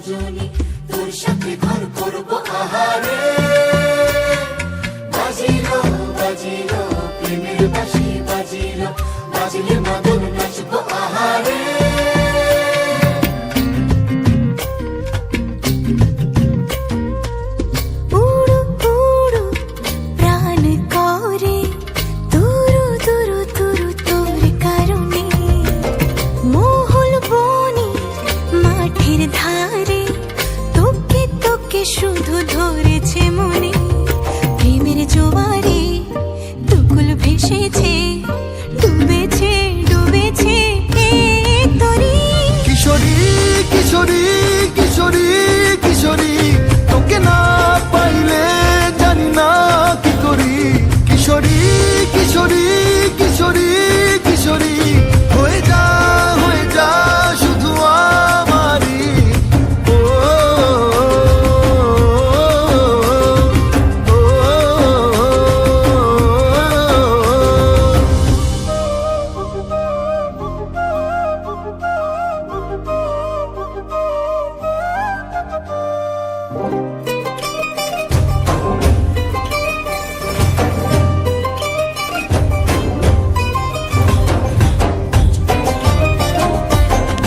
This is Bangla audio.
রজনী, তোর সাথে ঘর করবো আহারে। বাজিলো বাজিলো প্রেমের বাঁশি বাজিলো, বাজলে মাদল নাচবো আহারে। উড়ু উড়ু প্রাণ করে তুরু তুরু তুরু তোর কারণে, মহল বনে মাঠের ধারে তোকে তোকে শুধু ধরেছে মনে। প্রেমের জোয়ারে দুকুল ভেসেছে